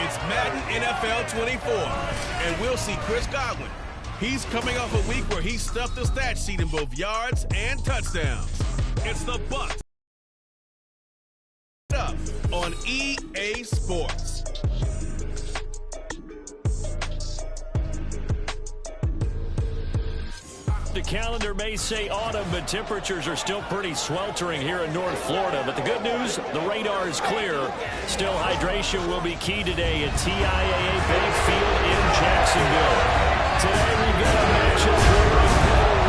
It's Madden NFL 24, and we'll see Chris Godwin. He's coming off a week where he stuffed the stat sheet in both yards and touchdowns. It's the Bucs up on EA Sports. The calendar may say autumn, but temperatures are still pretty sweltering here in North Florida. But the good news, the radar is clear. Still, hydration will be key today at TIAA Bank Field in Jacksonville. Today we've got a matchup for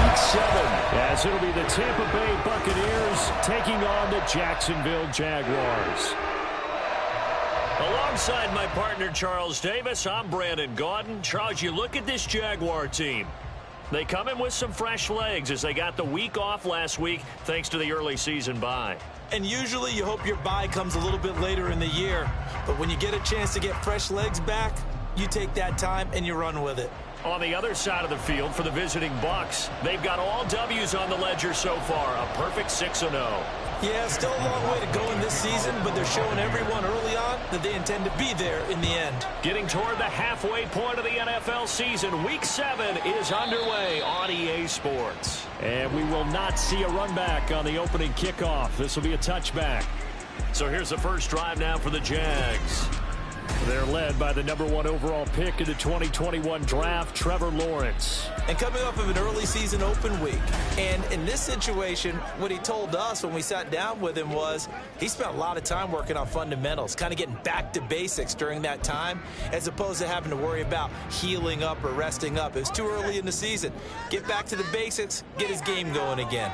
Week 7, as it'll be the Tampa Bay Buccaneers taking on the Jacksonville Jaguars. Alongside my partner Charles Davis, I'm Brandon Gaudin. Charles, you look at this Jaguar team. They come in with some fresh legs as they got the week off last week thanks to the early season bye. And usually you hope your bye comes a little bit later in the year. But when you get a chance to get fresh legs back, you take that time and you run with it. On the other side of the field for the visiting Bucs, they've got all W's on the ledger so far, a perfect 6-0. Yeah, still a long way to go in this season, but they're showing everyone early on that they intend to be there in the end. Getting toward the halfway point of the NFL season, Week 7 is underway on EA Sports. And we will not see a run back on the opening kickoff. This will be a touchback. So here's the first drive now for the Jags. They're led by the #1 overall pick in the 2021 draft, Trevor Lawrence. And coming off of an early season open week. And in this situation, what he told us when we sat down with him was he spent a lot of time working on fundamentals, kind of getting back to basics during that time, as opposed to having to worry about healing up or resting up. It was too early in the season. Get back to the basics, get his game going again.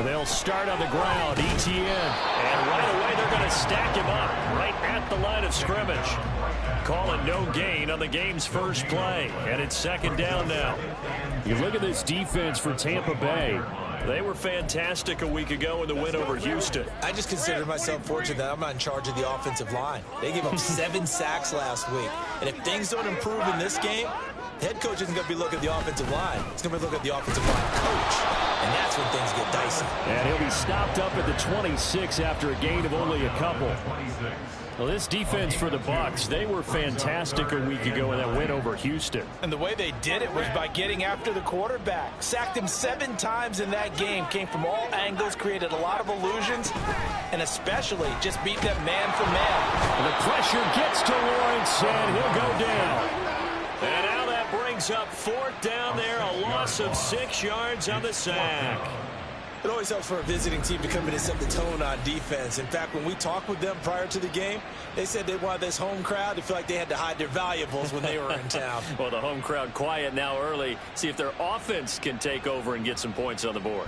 They'll start on the ground, ETN. And right away, they're going to stack him up right at the line of scrimmage. Call it no gain on the game's first play. And it's second down now. You look at this defense for Tampa Bay. They were fantastic a week ago in the win over Houston. I just consider myself fortunate that I'm not in charge of the offensive line. They gave up 7 sacks last week. And if things don't improve in this game, the head coach isn't going to be looking at the offensive line. He's going to be looking at the offensive line coach. And that's when things get dicey. And he'll be stopped up at the 26 after a gain of only a couple. Well, this defense for the Bucs, they were fantastic a week ago in that win over Houston. And the way they did it was by getting after the quarterback. Sacked him 7 times in that game. Came from all angles, created a lot of illusions, and especially just beat them man for man. And the pressure gets to Lawrence, and he'll go down. And now that brings up 4th down there, a loss of 6 yards on the sack. It always helps for a visiting team to come in and set the tone on defense. In fact, when we talked with them prior to the game, they said they wanted this home crowd to feel like they had to hide their valuables when they were in town. Well, the home crowd quiet now early. See if their offense can take over and get some points on the board.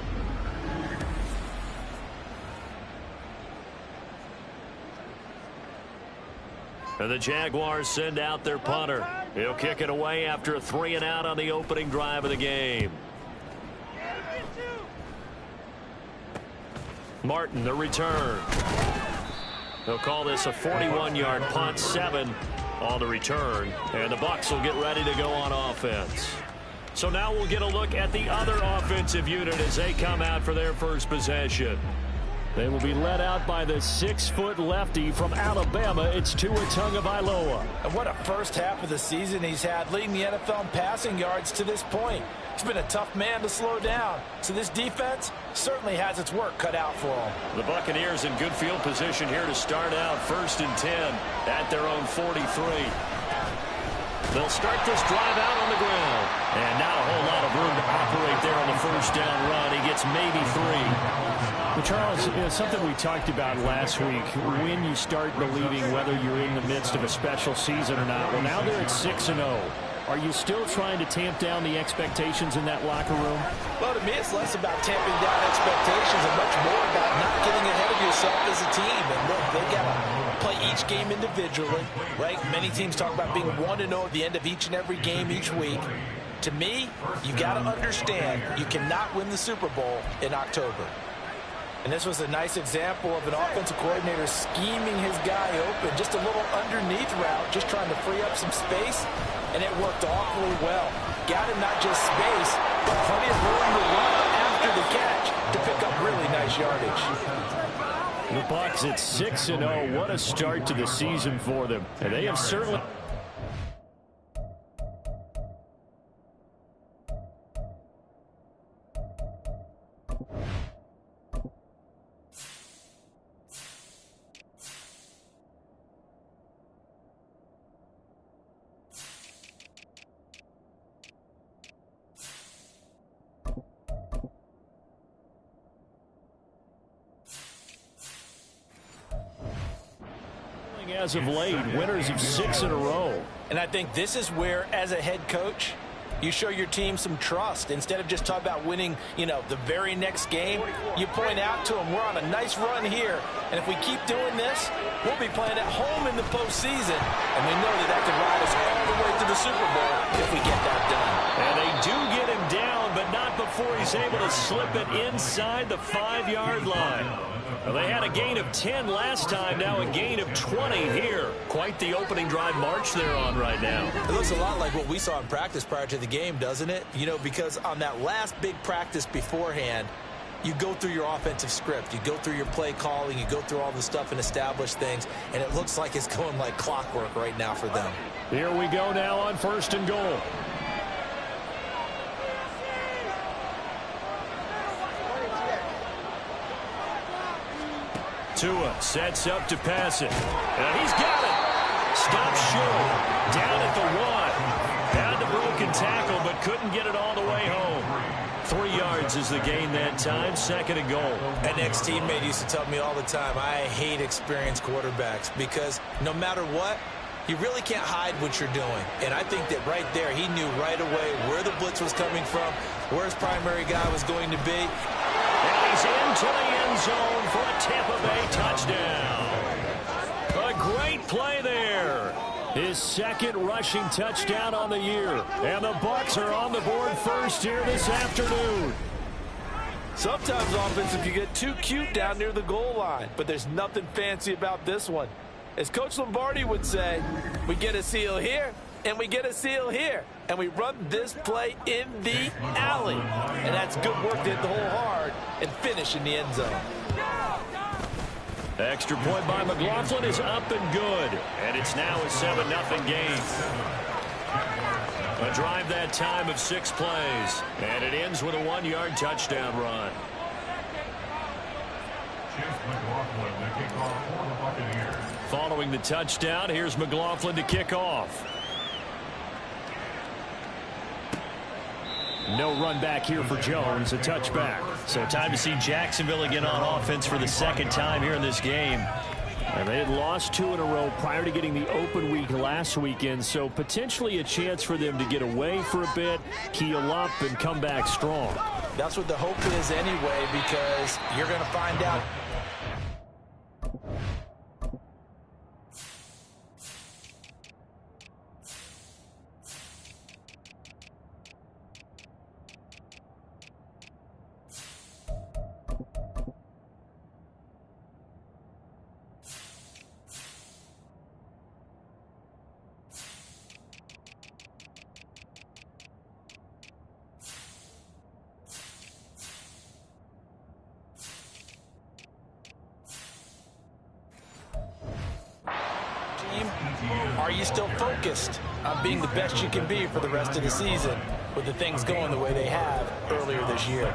And the Jaguars send out their punter. He'll kick it away after a 3-and-out on the opening drive of the game. Martin, the return. They'll call this a 41-yard punt, 7 on the return. And the Bucs will get ready to go on offense. So now we'll get a look at the other offensive unit as they come out for their first possession. They will be led out by the 6-foot lefty from Alabama. It's Tua Tagovailoa. And what a first half of the season he's had, leading the NFL in passing yards to this point. He's been a tough man to slow down. So this defense certainly has its work cut out for him. The Buccaneers in good field position here to start out 1st and 10 at their own 43. They'll start this drive out on the ground. And not a whole lot of room to operate there on the first down run. He gets maybe 3. Well, Charles, something we talked about last week, when you start believing whether you're in the midst of a special season or not. Well, now they're at 6-0. Are you still trying to tamp down the expectations in that locker room? Well, to me, it's less about tamping down expectations and much more about not getting ahead of yourself as a team. And look, they got to play each game individually, right? Many teams talk about being 1-0 at the end of each and every game each week. To me, you got to understand you cannot win the Super Bowl in October. And this was a nice example of an offensive coordinator scheming his guy open. Just a little underneath route, just trying to free up some space, and it worked awfully well. Got him not just space, but plenty of room to run after the catch to pick up really nice yardage. The Bucs at 6-0. What a start to the season for them. And they have certainly... as of late, winners of 6 in a row. And I think this is where, as a head coach, you show your team some trust. Instead of just talking about winning, the very next game, you point out to them, we're on a nice run here. And if we keep doing this, we'll be playing at home in the postseason. And we know that could ride us all the way to the Super Bowl if we get that done. And they do get him down, but not before he's able to slip it inside the 5-yard line. Well, they had a gain of 10 last time, now a gain of 20 here. Quite the opening drive march they're on right now. It looks a lot like what we saw in practice prior to the game, doesn't it? Because on that last big practice beforehand, you go through your offensive script. You go through your play calling. You go through all the stuff and establish things. And it looks like it's going like clockwork right now for them. Here we go now on 1st and goal. Tua sets up to pass it. And he's got it. Stopped short. Down at the 1. Had the broken tackle, but couldn't get it all the way home. 3 yards is the gain that time. 2nd and goal. An ex-teammate used to tell me all the time, I hate experienced quarterbacks because no matter what, you really can't hide what you're doing. And I think that right there, he knew right away where the blitz was coming from, where his primary guy was going to be. And he's into the end zone for a Tampa Bay touchdown. A great play there. His 2nd rushing touchdown on the year. And the Bucs are on the board first here this afternoon. Sometimes offensive can get too cute down near the goal line, but there's nothing fancy about this one. As Coach Lombardi would say, we get a seal here, and we get a seal here. And we run this play in the alley. And that's good work to hit the hole hard and finish in the end zone. Extra point by McLaughlin is up and good. And it's now a 7-0 game. A drive that time of 6 plays. And it ends with a 1-yard touchdown run. Following the touchdown, here's McLaughlin to kick off. No run back here for Jones, a touchback. So time to see Jacksonville again on offense for the 2nd time here in this game. And they had lost 2 in a row prior to getting the open week last weekend, so potentially a chance for them to get away for a bit, keel up, and come back strong. That's what the hope is anyway, because you're going to find out. Are you still focused on being the best you can be for the rest of the season with the things going the way they have earlier this year?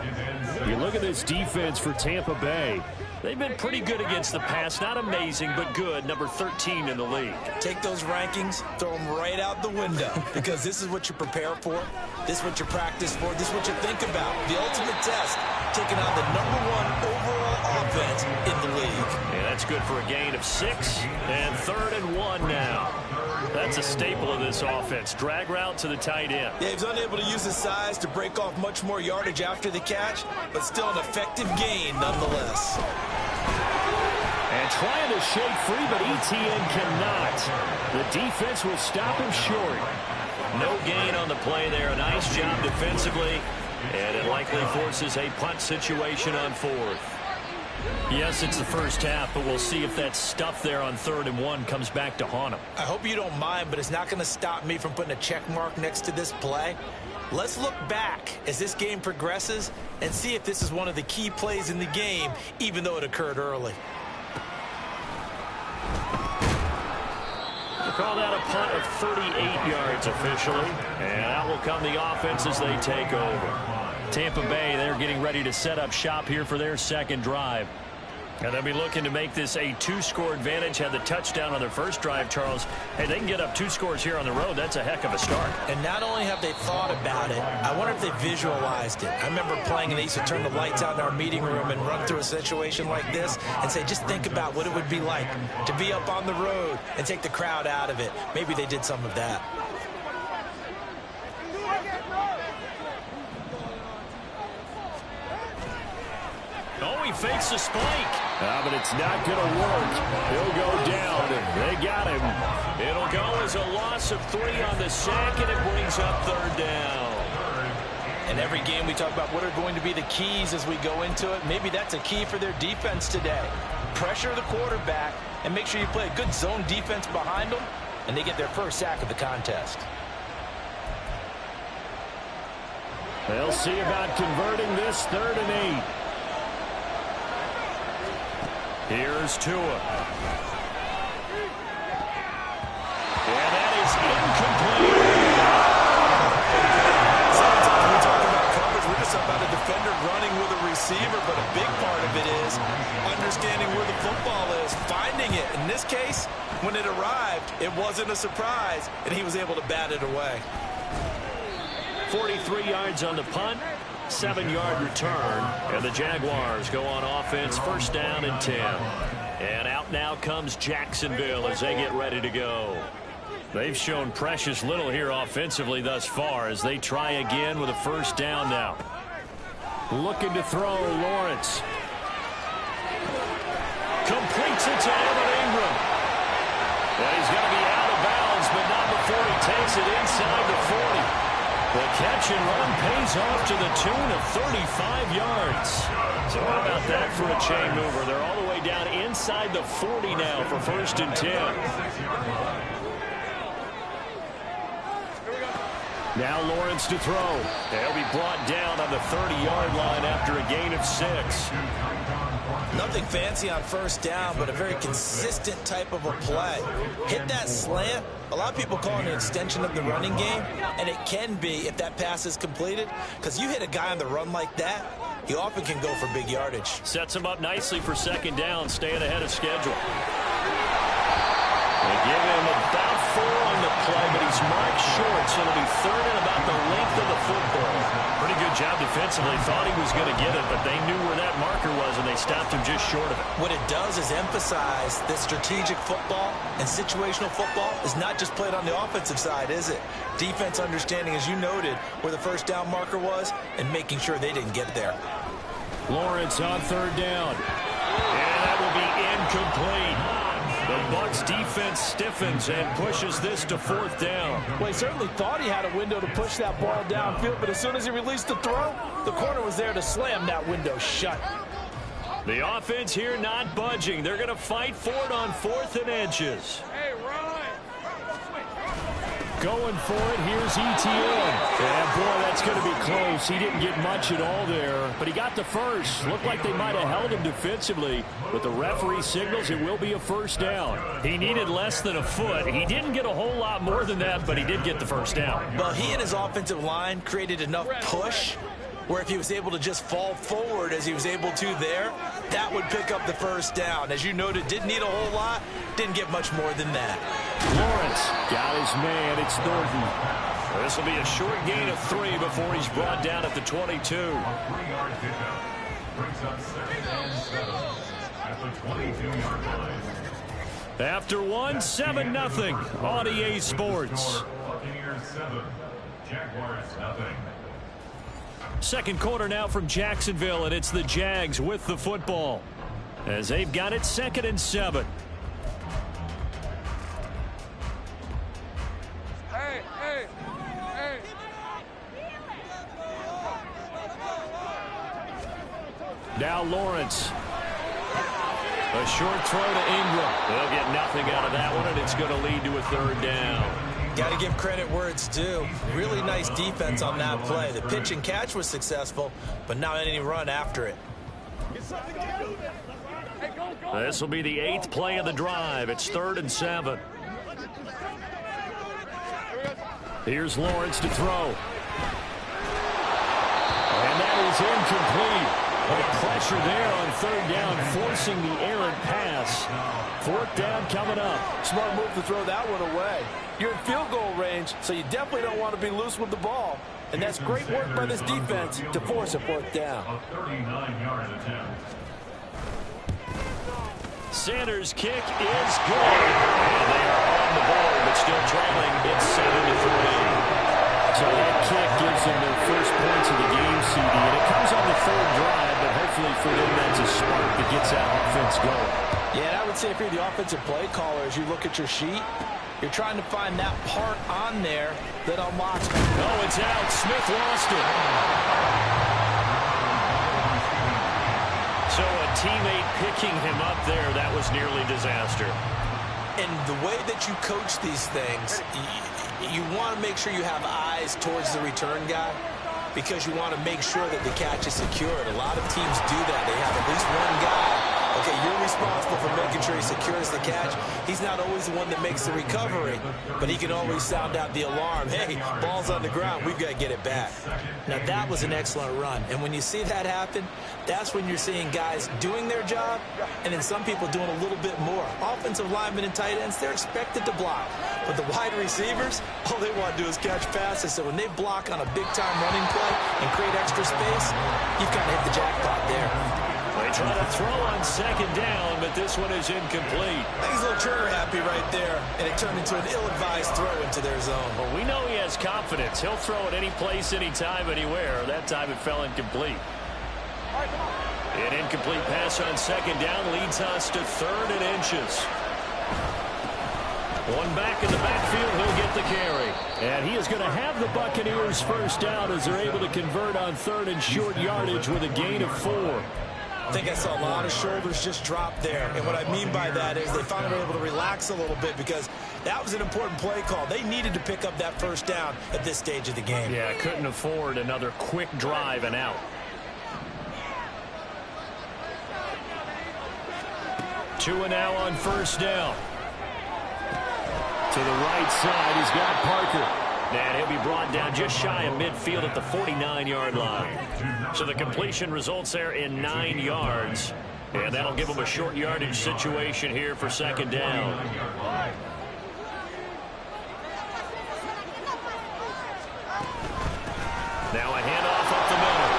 You look at this defense for Tampa Bay. They've been pretty good against the pass. Not amazing, but good. Number 13 in the league. Take those rankings, throw them right out the window, because this is what you prepare for. This is what you practice for. This is what you think about. The ultimate test, taking on the #1 overall offense in the league. Yeah, that's good for a gain of 6. And 3rd and 1 now. That's a staple of this offense. Drag route to the tight end. Yeah, he's unable to use his size to break off much more yardage after the catch, but still an effective gain nonetheless. And trying to shake free, but ETN cannot. The defense will stop him short. No gain on the play there. A nice job defensively. And it likely forces a punt situation on 4th. Yes, it's the first half, but we'll see if that stuff there on 3rd and 1 comes back to haunt him. I hope you don't mind, but it's not going to stop me from putting a check mark next to this play. Let's look back as this game progresses and see if this is one of the key plays in the game, even though it occurred early. Call that a punt of 38 yards officially. And out will come the offense as they take over. Tampa Bay, they're getting ready to set up shop here for their second drive. And they'll be looking to make this a 2-score advantage. Had the touchdown on their first drive, Charles. Hey, they can get up 2 scores here on the road. That's a heck of a start. And not only have they thought about it, I wonder if they visualized it. I remember playing and they used to turn the lights out in our meeting room and run through a situation like this and say, just think about what it would be like to be up on the road and take the crowd out of it. Maybe they did some of that. Oh, he fakes the spike. But it's not going to work. He'll go down. They got him. It'll go as a loss of 3 on the sack, and it brings up 3rd down. In every game we talk about what are going to be the keys as we go into it. Maybe that's a key for their defense today. Pressure the quarterback and make sure you play a good zone defense behind them, and they get their first sack of the contest. They'll see about converting this 3rd and 8. Here's Tua. And that is incomplete. Sometimes we talk about coverage, we're just about a defender running with a receiver, but a big part of it is understanding where the football is, finding it. In this case, when it arrived, it wasn't a surprise, and he was able to bat it away. 43 yards on the punt. 7-yard return, and the Jaguars go on offense, 1st down and 10. And out now comes Jacksonville as they get ready to go. They've shown precious little here offensively thus far as they try again with a 1st down now. Looking to throw, Lawrence. Completes it to Evan Ingram. And he's going to be out of bounds, but not before he takes it inside the 40. The catch and run pays off to the tune of 35 yards. So how about that for a chain mover? They're all the way down inside the 40 now for 1st and 10. Now Lawrence to throw. They'll be brought down on the 30-yard line after a gain of 6. Nothing fancy on 1st down, but a very consistent type of a play. Hit that slant. A lot of people call it an extension of the running game, and it can be if that pass is completed, because you hit a guy on the run like that, he often can go for big yardage. Sets him up nicely for 2nd down, staying ahead of schedule. They give him about 4 on the play, but he's marked short, so it'll be 3rd and about the length of the football. Pretty good job defensively. Thought he was going to get it, but they knew where that marker was, and they stopped him just short of it. What it does is emphasize that strategic football and situational football is not just played on the offensive side, is it? Defense understanding, as you noted, where the 1st down marker was and making sure they didn't get there. Lawrence on 3rd down. And that will be incomplete. The Bucs defense stiffens and pushes this to 4th down. Well, he certainly thought he had a window to push that ball downfield, but as soon as he released the throw, the corner was there to slam that window shut. The offense here not budging. They're going to fight for it on 4th and inches. Hey, Ryan. Going for it, here's ETN. Yeah, boy, that's going to be close. He didn't get much at all there, but he got the first. Looked like they might have held him defensively, but the referee signals it will be a 1st down. He needed less than a foot. He didn't get a whole lot more than that, but he did get the 1st down. Well, he and his offensive line created enough push where if he was able to just fall forward as he was able to there, that would pick up the 1st down. As you noted, didn't need a whole lot, didn't get much more than that. Lawrence got his man. It's Thornton. This will be a short gain of 3 before he's brought down at the 22. After 1, 7-0 on EA Sports. Jaguars 0. Second quarter now from Jacksonville, and it's the Jags with the football as they've got it 2nd and 7. Hey. Now Lawrence. A short throw to Ingram. They'll get nothing out of that one, and it's going to lead to a 3rd down. Got to give credit where it's due. Really nice defense on that play. The pitch and catch was successful, but not any run after it. This will be the 8th play of the drive. It's 3rd and 7. Here's Lawrence to throw. And that is incomplete. The pressure there on third down, forcing the errant pass. Fourth down coming up. Smart move to throw that one away. You're in field goal range, so you definitely don't want to be loose with the ball. And that's great work by this defense to force a fourth down. A 39-yard attempt. Sanders' kick is good. And they are on the board, but still trailing. It's 7-3. So that kick gives them their first points of the game, CD. And it comes on the third drive, but hopefully for them that's a spark that gets that offense going. Yeah, and I would say if you're the offensive play caller, as you look at your sheet, you're trying to find that part on there that unlocks. No, it's out. Smith lost it. So a teammate picking him up there, that was nearly disaster. And the way that you coach these things, you want to make sure you have eyes towards the return guy because you want to make sure that the catch is secured. A lot of teams do that. They have at least one guy. Okay, you're responsible for making sure he secures the catch. He's not always the one that makes the recovery, but he can always sound out the alarm. Hey, ball's on the ground. We've got to get it back. Now, that was an excellent run. And when you see that happen, that's when you're seeing guys doing their job and then some people doing a little bit more. Offensive linemen and tight ends, they're expected to block. But the wide receivers, all they want to do is catch passes. So when they block on a big-time running play and create extra space, you've kind of hit the jackpot there. They try to throw on second down, but this one is incomplete. I think he's a little trigger happy right there, and it turned into an ill-advised throw into their zone. Well, we know he has confidence. He'll throw it any place, anytime, anywhere. That time it fell incomplete. An incomplete pass on second down leads us to 3rd and inches. One back in the backfield, he'll get the carry. And he is going to have the Buccaneers first down as they're able to convert on 3rd and short yardage with a gain of 4. I think I saw a lot of shoulders just drop there. And what I mean by that is they finally were able to relax a little bit because that was an important play call. They needed to pick up that first down at this stage of the game. Yeah, couldn't afford another quick drive and out. 2 now on first down. To the right side, he's got Parker. And he'll be brought down just shy of midfield at the 49-yard line. So the completion results there in 9 yards. And that'll give him a short yardage situation here for second down. Now a handoff up the middle.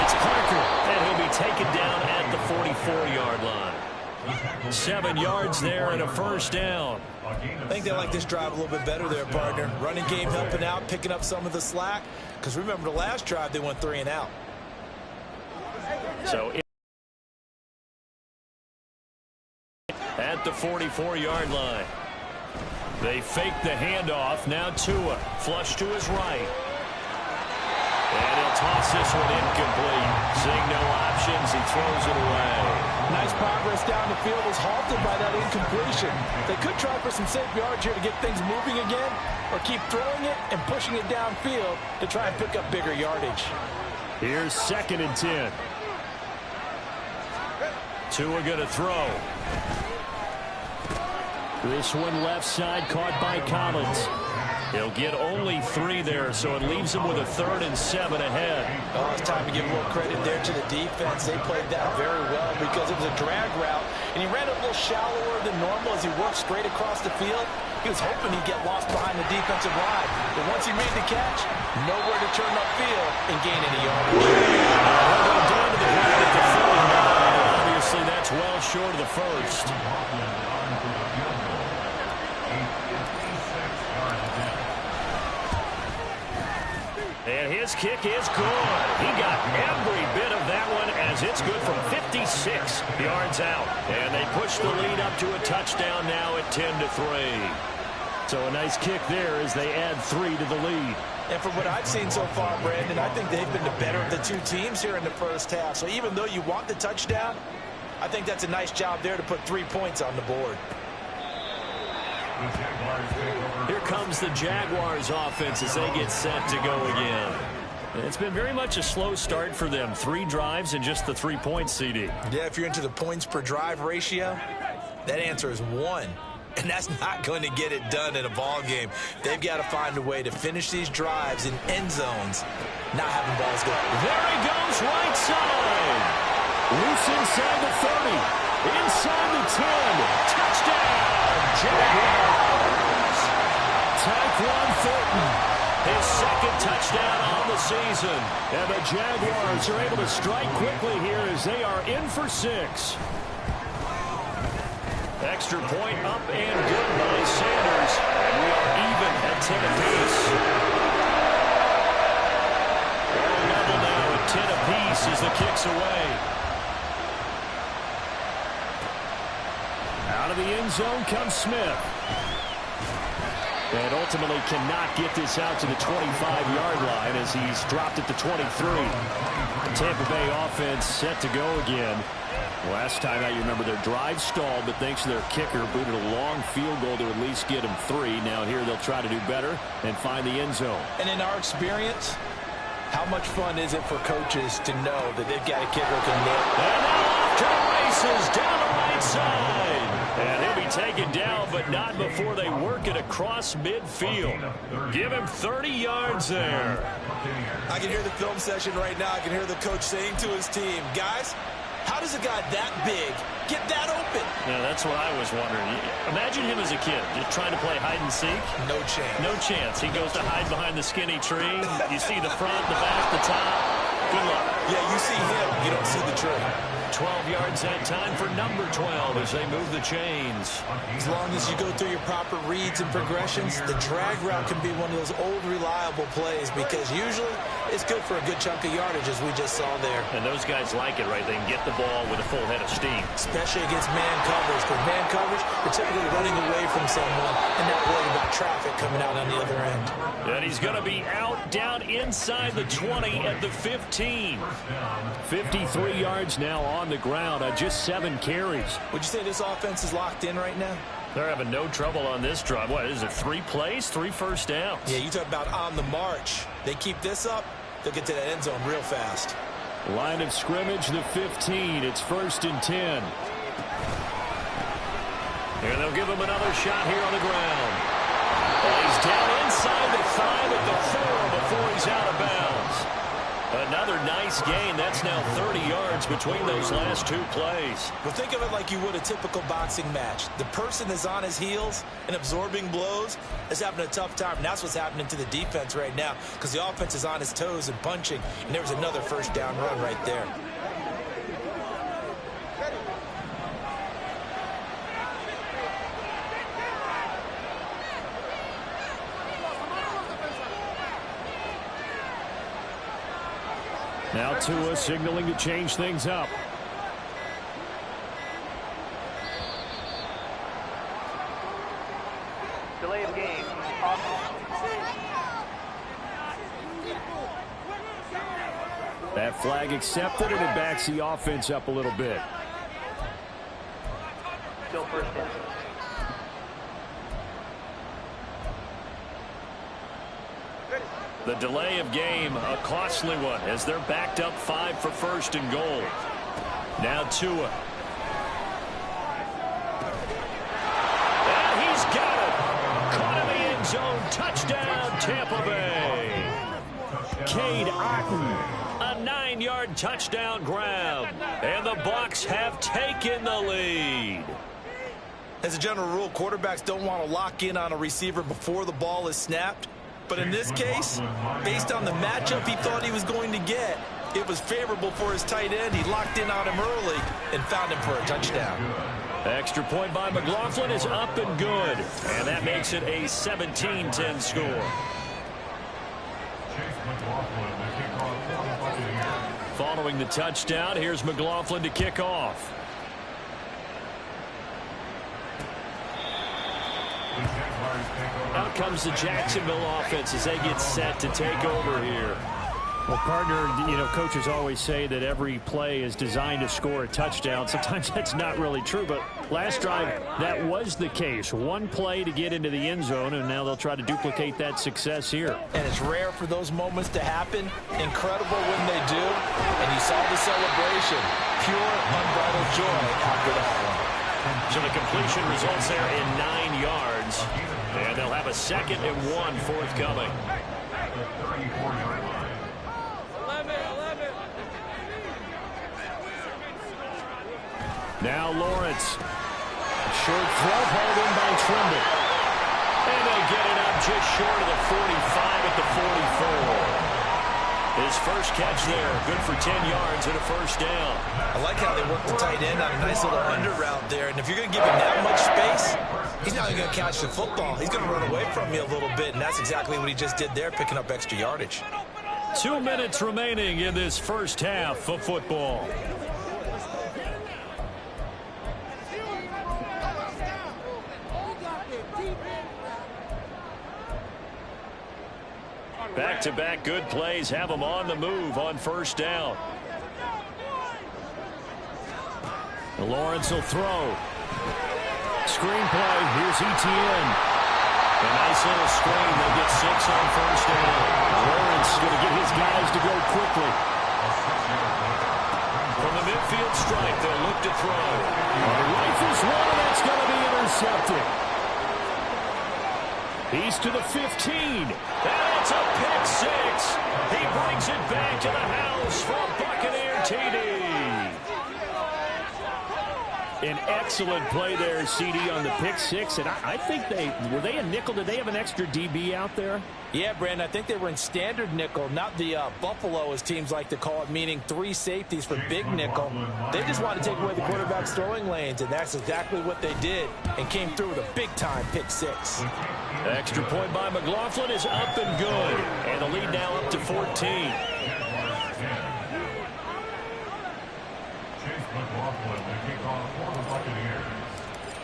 It's Parker, and he'll be taken down at the 44-yard line. 7 yards there and a first down. I think they like this drive a little bit better there, partner. Running game helping out, picking up some of the slack. Because remember the last drive, they went 3 and out. So at the 44-yard line. They fake the handoff. Now Tua, flush to his right. And he'll toss this one incomplete. Seeing no options, he throws it away. Nice progress down the field was halted by that incompletion. They could try for some safe yards here to get things moving again, or keep throwing it and pushing it downfield to try and pick up bigger yardage. Here's 2nd and 10. Tua going to throw. This one left side caught by Collins. He'll get only 3 there, so it leaves him with a 3rd and 7 ahead. Oh, it's time to give a little credit there to the defense. They played that very well because it was a drag route, and he ran a little shallower than normal as he worked straight across the field. He was hoping he'd get lost behind the defensive line, but once he made the catch, nowhere to turn upfield and gain any yardage. He'll go down to the ground at the 49. Obviously, that's well short of the first. And his kick is good. He got every bit of that one as it's good from 56 yards out. And they push the lead up to a touchdown now at 10-3. So a nice kick there as they add 3 to the lead. And from what I've seen so far, Brandon, I think they've been the better of the two teams here in the first half. So even though you want the touchdown, I think that's a nice job there to put 3 points on the board. Here comes the Jaguars offense as they get set to go again. It's been very much a slow start for them. 3 drives and just the 3 points, CD. Yeah, if you're into the points per drive ratio, that answer is 1. and that's not going to get it done in a ball game. They've got to find a way to finish these drives in end zones, not having balls go. There he goes, right side. Loose inside the 30. Inside the 10. Touchdown, Jaguars. Tyquan Thornton, his second touchdown on the season. And the Jaguars are able to strike quickly here as they are in for 6. Extra point up and good by Sanders. And we are even at 10 apiece. All level now at 10 apiece as the kick's away. Out of the end zone comes Smith. And ultimately cannot get this out to the 25-yard line as he's dropped at the 23. Tampa Bay offense set to go again. Last time out, you remember their drive stalled, but thanks to their kicker, booted a long field goal to at least get them 3. Now here they'll try to do better and find the end zone. And in our experience, how much fun is it for coaches to know that they've got a kicker who can nail it? And now off to the races down the right side. And he'll be taken down, but not before they work it across midfield. Give him 30 yards there. I can hear the film session right now. I can hear the coach saying to his team, guys, how does a guy that big get that open? Yeah, that's what I was wondering. Imagine him as a kid, just trying to play hide and seek. No chance. No chance. He goes to hide behind the skinny tree. You see the front, the back, the top. Good luck. Yeah, you see him. You don't see the tree. 12 yards that time for number 12 as they move the chains. As long as you go through your proper reads and progressions, the drag route can be one of those old reliable plays because usually it's good for a good chunk of yardage as we just saw there. And those guys like it, right? They can get the ball with a full head of steam. Especially against man coverage. Because man coverage, you're typically running away from someone and not worrying about traffic coming out on the other end. And he's going to be out down inside the 20 at the 15. 53 yards now on the ground on just 7 carries. Would you say this offense is locked in right now? They're having no trouble on this drive. What is it, 3 plays, 3 first downs? Yeah, you talk about on the march. They keep this up, they'll get to that end zone real fast. Line of scrimmage, the 15. It's 1st and 10. And they'll give him another shot here on the ground. And he's down inside the 5 at the 4 before he's out of bounds. Another nice gain. That's now 30 yards between those last 2 plays. Well, think of it like you would a typical boxing match. The person is on his heels and absorbing blows is having a tough time. And that's what's happening to the defense right now because the offense is on his toes and punching. And there was another first down run right there. Now Tua signaling to change things up. Delay of game. That flag accepted, and it backs the offense up a little bit. Still first down. The delay of game, a costly one, as they're backed up 5 for 1st and goal. Now Tua. And he's got it. Caught in the end zone. Touchdown, Tampa Bay. Cade Otton, a 9-yard touchdown grab. And the Bucs have taken the lead. As a general rule, quarterbacks don't want to lock in on a receiver before the ball is snapped. But in this case, based on the matchup he thought he was going to get, it was favorable for his tight end. He locked in on him early and found him for a touchdown. Extra point by McLaughlin is up and good. And that makes it a 17-10 score. Following the touchdown, here's McLaughlin to kick off. Out comes the Jacksonville offense as they get set to take over here. Well, partner, you know, coaches always say that every play is designed to score a touchdown. Sometimes that's not really true, but last drive, that was the case. One play to get into the end zone, and now they'll try to duplicate that success here. And it's rare for those moments to happen. Incredible when they do. And you saw the celebration. Pure, unbridled joy after that one. So the completion results there in 9 yards. And they'll have a 2nd and 1 forthcoming. Now Lawrence. Short throw hauled in by Trimble. And they get it up just short of the 45 at the 44. His first catch there, good for 10 yards and a first down. I like how they work the tight end on a nice little under route there. And if you're going to give him that much space, he's not going to catch the football. He's going to run away from you a little bit, and that's exactly what he just did there, picking up extra yardage. 2 minutes remaining in this first half of football. Back-to-back good plays have them on the move on first down. Lawrence will throw. Screenplay. Here's Etienne. A nice little screen. They get 6 on first down. Lawrence going to get his guys to go quickly. From the midfield stripe, they'll look to throw. Rifles one, and that's going to be intercepted. He's to the 15. That's a pick 6. He brings it back to the house for a Buccaneer TD. An excellent play there, CD, on the pick 6. And I think were they a nickel? Did they have an extra DB out there? Yeah, Brandon, I think they were in standard nickel, not the Buffalo, as teams like to call it, meaning 3 safeties for big nickel. They just wanted to take away the quarterback's throwing lanes, and that's exactly what they did, and came through with a big-time pick 6. Extra point by McLaughlin is up and good, and the lead now up to 14.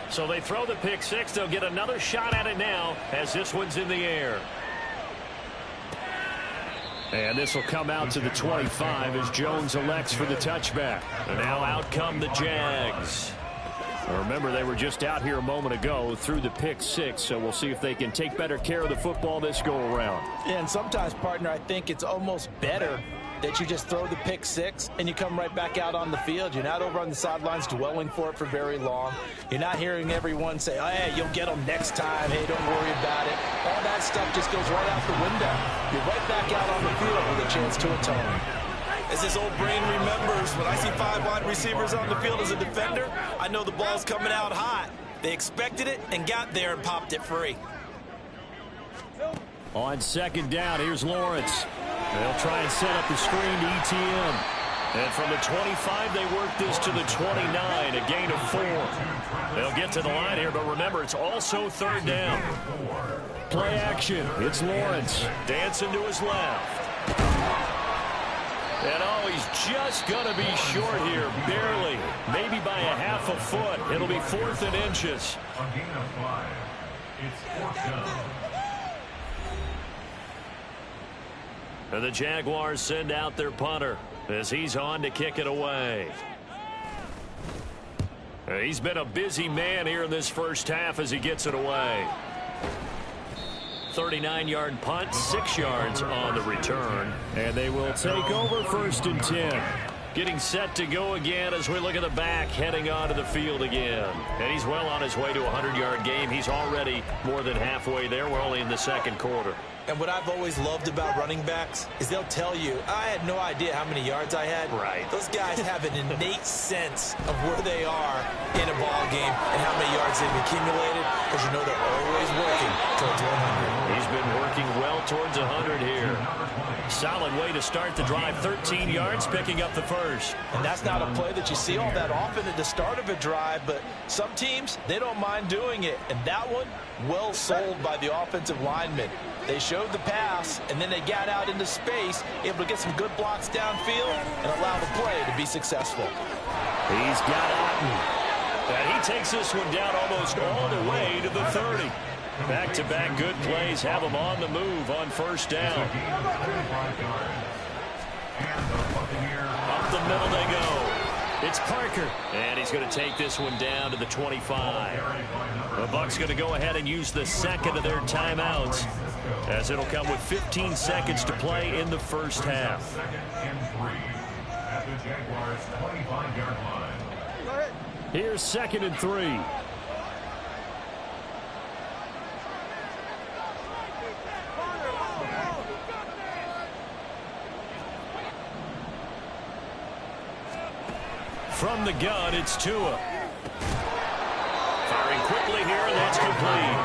So they throw the pick 6. They'll get another shot at it now as this one's in the air. And this will come out to the 25 as Jones elects for the touchback. And now out come the Jags. Remember, they were just out here a moment ago through the pick 6, so we'll see if they can take better care of the football this go-around. Yeah, and sometimes, partner, I think it's almost better that you just throw the pick 6 and you come right back out on the field. You're not over on the sidelines dwelling for it for very long. You're not hearing everyone say, oh, hey, you'll get them next time. Hey, don't worry about it. All that stuff just goes right out the window. You're right back out on the field with a chance to atone. As this old brain remembers, when I see 5 wide receivers on the field as a defender, I know the ball's coming out hot. They expected it and got there and popped it free. On second down, here's Lawrence. They'll try and set up the screen to Etienne. And from the 25, they work this to the 29, a gain of 4. They'll get to the line here, but remember, it's also third down. Play action. It's Lawrence. Dancing to his left. And oh, he's just going to be short here, barely. Maybe by a half a foot. It'll be 4th and inches. A gain of 5. It's 4th down. And the Jaguars send out their punter as he's on to kick it away. He's been a busy man here in this first half as he gets it away. 39-yard punt, 6 yards on the return. And they will take over 1st and 10. Getting set to go again as we look at the back, heading onto the field again. And he's well on his way to a 100-yard game. He's already more than halfway there. We're only in the second quarter. And what I've always loved about running backs is they'll tell you, I had no idea how many yards I had. Right. Those guys have an innate sense of where they are in a ball game and how many yards they've accumulated, because you know they're always working towards 100. He's been working well towards 100 here. Solid way to start the drive. 13 yards, picking up the first. And that's not a play that you see all that often at the start of a drive, but some teams, they don't mind doing it. And that one, well sold by the offensive lineman. They showed the pass, and then they got out into space, able to get some good blocks downfield and allow the play to be successful. He's got Otten. And he takes this one down almost all the way to the 30. Back-to-back good plays have him on the move on first down. Up the middle they go. It's Parker. And he's going to take this one down to the 25. The Bucs going to go ahead and use the second of their timeouts, as it'll come with 15 seconds to play in the first half. 2nd and 3 at the Jaguars' 25-yard line. Here's 2nd and 3. From the gun, it's Tua. Firing quickly here, and that's complete.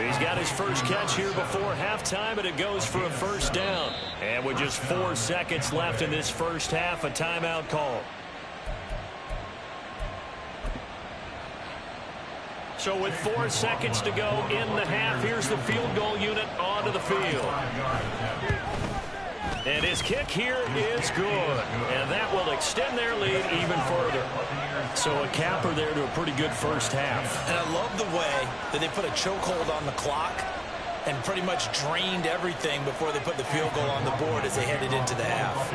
He's got his first catch here before halftime, and it goes for a first down. And with just 4 seconds left in this first half, a timeout call. So with 4 seconds to go in the half, here's the field goal unit onto the field. And his kick here is good. And that will extend their lead even further. So a capper there to a pretty good first half. And I love the way that they put a chokehold on the clock and pretty much drained everything before they put the field goal on the board as they headed into the half.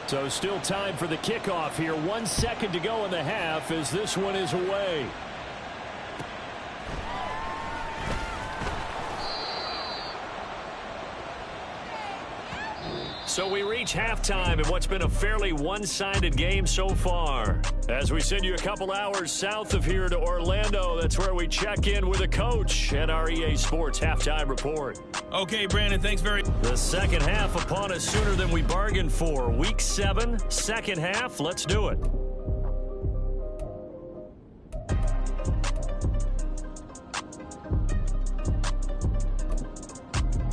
So still time for the kickoff here. 1 second to go in the half as this one is away. So we reach halftime in what's been a fairly one-sided game so far. As we send you a couple hours south of here to Orlando, that's where we check in with a coach at our EA Sports Halftime Report. Okay, Brandon, thanks very much. The second half upon us sooner than we bargained for. Week 7, second half. Let's do it.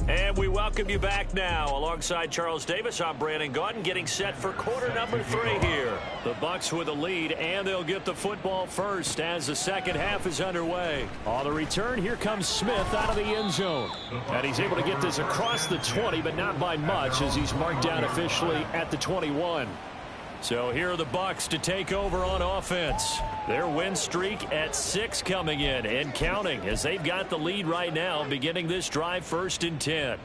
And we welcome you back now. Alongside Charles Davis, I'm Brandon Gaudin, getting set for quarter number 3 here. The Bucs with a lead, and they'll get the football first as the second half is underway. On the return, here comes Smith out of the end zone. And he's able to get this across the 20, but not by much as he's marked down officially at the 21. So here are the Bucs to take over on offense. Their win streak at 6 coming in and counting as they've got the lead right now beginning this drive 1st and 10.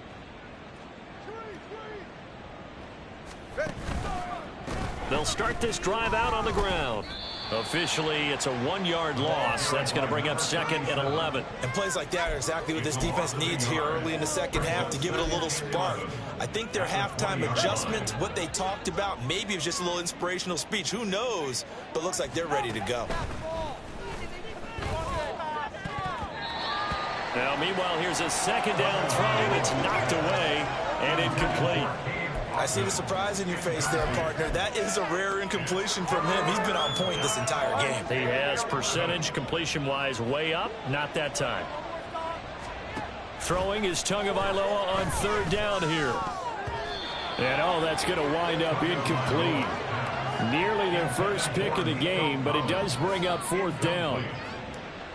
They'll start this drive out on the ground. Officially, it's a 1-yard loss. That's going to bring up 2nd and 11. And plays like that are exactly what this defense needs here early in the second half to give it a little spark. I think their halftime adjustment, what they talked about, maybe it was just a little inspirational speech. Who knows? But looks like they're ready to go. Now, meanwhile, here's a second down throw. It's knocked away and incomplete. I see the surprise in your face there, partner. That is a rare incompletion from him. He's been on point this entire game. He has percentage completion-wise way up. Not that time. Throwing is Tagovailoa on 3rd down here. And, oh, that's going to wind up incomplete. Nearly their first pick of the game, but it does bring up 4th down.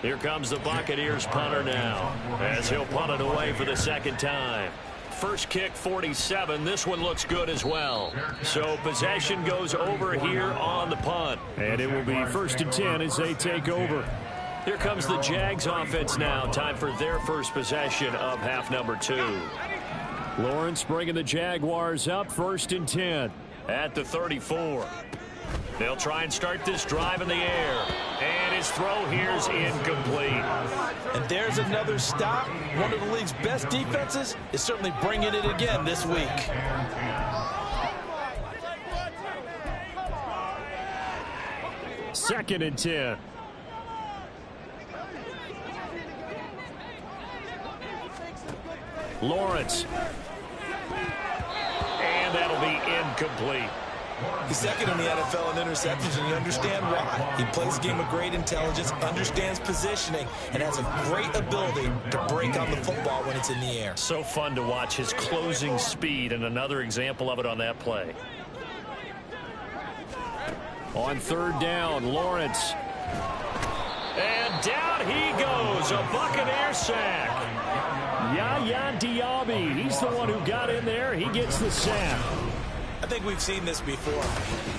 Here comes the Buccaneers punter now as he'll punt it away for the 2nd time. First kick, 47. This one looks good as well. So possession goes over here on the punt. And it will be 1st and 10 as they take over. Here comes the Jags offense now. Time for their first possession of half number 2. Lawrence bringing the Jaguars up 1st and 10 at the 34. They'll try and start this drive in the air. And his throw here's incomplete. And there's another stop. One of the league's best defenses is certainly bringing it again this week. Second and 10. Lawrence. And that'll be incomplete. He's second in the NFL in interceptions, and you understand why. He plays a game of great intelligence, understands positioning, and has a great ability to break on the football when it's in the air. So fun to watch his closing speed, and another example of it on that play. On 3rd down, Lawrence. And down he goes, a Buccaneer sack. Yaya Diaby, he's the one who got in there. He gets the sack. I think we've seen this before.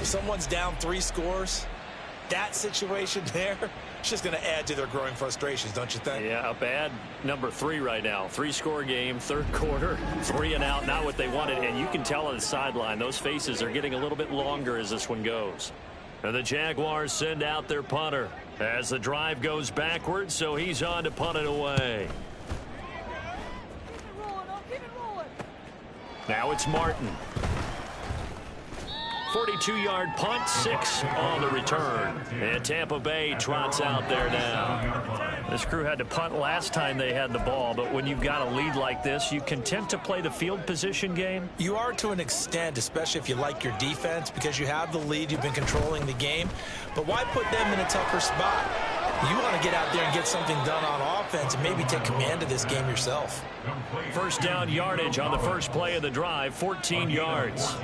If someone's down 3 scores, that situation there, it's just going to add to their growing frustrations, don't you think? Yeah, a bad number 3 right now. 3-score game, 3rd quarter, 3 and out, not what they wanted. And you can tell on the sideline, those faces are getting a little bit longer as this one goes. And the Jaguars send out their punter as the drive goes backwards, so he's on to punt it away. Now it's Martin. 42-yard punt, 6 on the return. And Tampa Bay trots out there now. This crew had to punt last time they had the ball, but when you've got a lead like this, you content to play the field position game? You are to an extent, especially if you like your defense, because you have the lead, you've been controlling the game. But why put them in a tougher spot? You want to get out there and get something done on offense and maybe take command of this game yourself. First down yardage on the first play of the drive, 14 yards.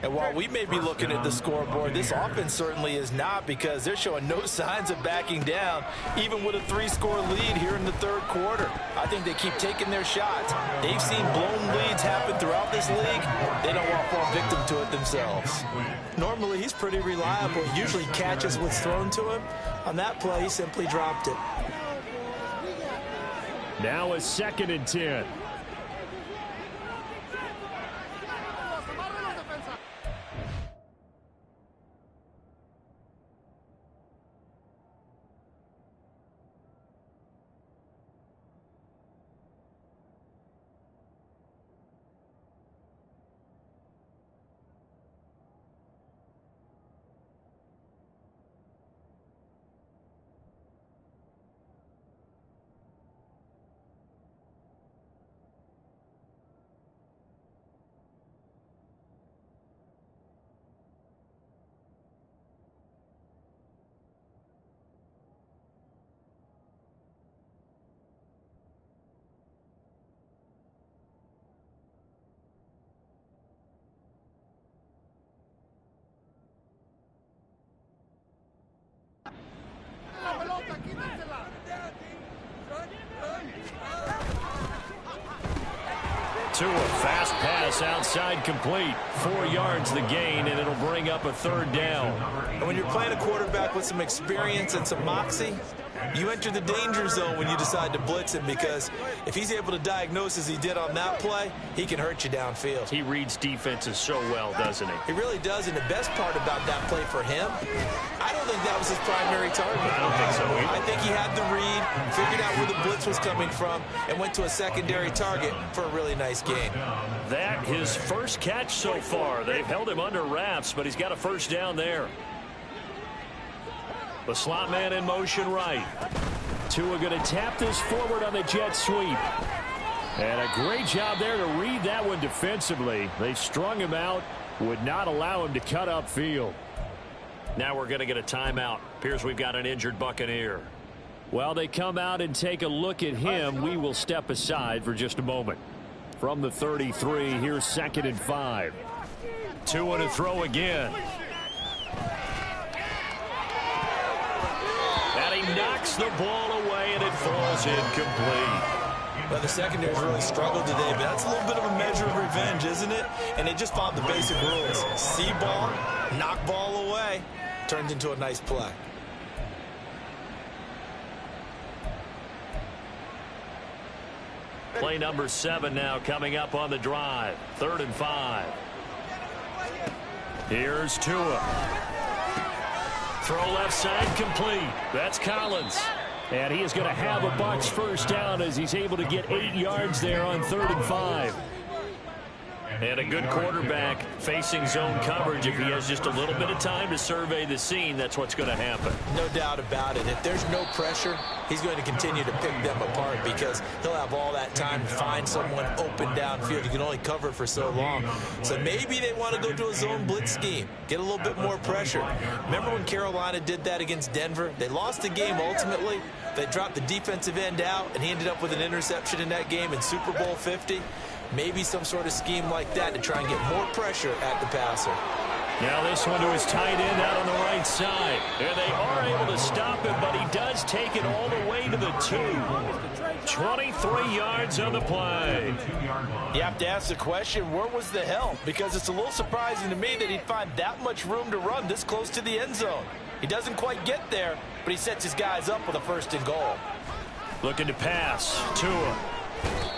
And while we may be looking at the scoreboard, this offense certainly is not, because they're showing no signs of backing down, even with a 3-score lead here in the third quarter. I think they keep taking their shots. They've seen blown leads happen throughout this league. They don't want to fall victim to it themselves. Normally, he's pretty reliable. He usually catches what's thrown to him. On that play, he simply dropped it. Now a 2nd and 10. To a fast pass outside, complete. 4 yards the gain, and it'll bring up a 3rd down. And when you're playing a quarterback with some experience and some moxie, you enter the danger zone when you decide to blitz him, because if he's able to diagnose as he did on that play, he can hurt you downfield. He reads defenses so well, doesn't he? He really does, and the best part about that play for him, I don't think that was his primary target. I don't think so either. I think he had the read, figured out where the blitz was coming from, and went to a secondary target for a really nice gain. That his first catch so far. They've held him under wraps, but he's got a 1st down there. The slot man in motion right. Tua going to tap this forward on the jet sweep. And a great job there to read that one defensively. They strung him out, would not allow him to cut upfield. Now we're going to get a timeout. Appears we've got an injured Buccaneer. While they come out and take a look at him, we will step aside for just a moment. From the 33, here's 2nd and 5. Tua to throw again. And he knocks the ball away, and it falls incomplete. Well, the secondary's really struggled today, but that's a little bit of a measure of revenge, isn't it? And they just followed the basic rules. See ball, knock ball away, turned into a nice play. Play number 7 now coming up on the drive. 3rd and 5. Here's Tua. Throw left side complete. That's Collins. And he is going to have a Bucs 1st down as he's able to get 8 yards there on 3rd and 5. And a good quarterback facing zone coverage. If he has just a little bit of time to survey the scene, that's what's going to happen. No doubt about it. If there's no pressure, he's going to continue to pick them apart, because he'll have all that time to find someone open downfield. You can only cover for so long. So maybe they want to go to a zone blitz scheme, get a little bit more pressure. Remember when Carolina did that against Denver? They lost the game ultimately. They dropped the defensive end out, and he ended up with an interception in that game in Super Bowl 50. Maybe some sort of scheme like that to try and get more pressure at the passer. Now this one to his tight end out on the right side. And they are able to stop him, but he does take it all the way to the 2. 23 yards on the play. You have to ask the question, where was the help? Because it's a little surprising to me that he'd find that much room to run this close to the end zone. He doesn't quite get there, but he sets his guys up with a 1st and goal. Looking to pass. Tua.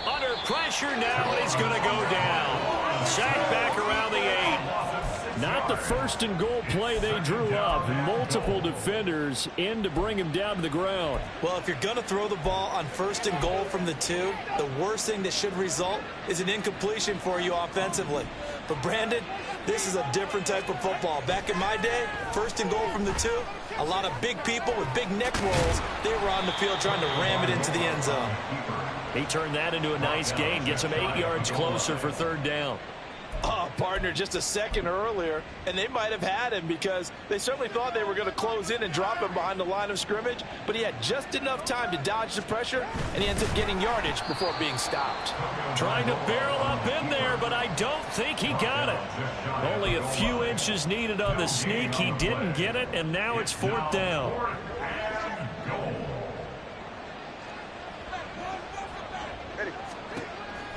Under pressure now, and he's going to go down. Sacked back around the 8. Not the 1st and goal play they drew up. Multiple defenders in to bring him down to the ground. Well, if you're going to throw the ball on 1st and goal from the 2, the worst thing that should result is an incompletion for you offensively. But Brandon, This is a different type of football. Back in my day, first and goal from the 2, a lot of big people with big neck rolls. They were on the field trying to ram it into the end zone. He turned that into a nice gain, gets him 8 yards closer for third down. Oh, partner, just a second earlier, and they might have had him because they certainly thought they were going to close in and drop him behind the line of scrimmage, but he had just enough time to dodge the pressure, and he ends up getting yardage before being stopped. Trying to barrel up in there, but I don't think he got it. Only a few inches needed on the sneak. He didn't get it, and now it's fourth down.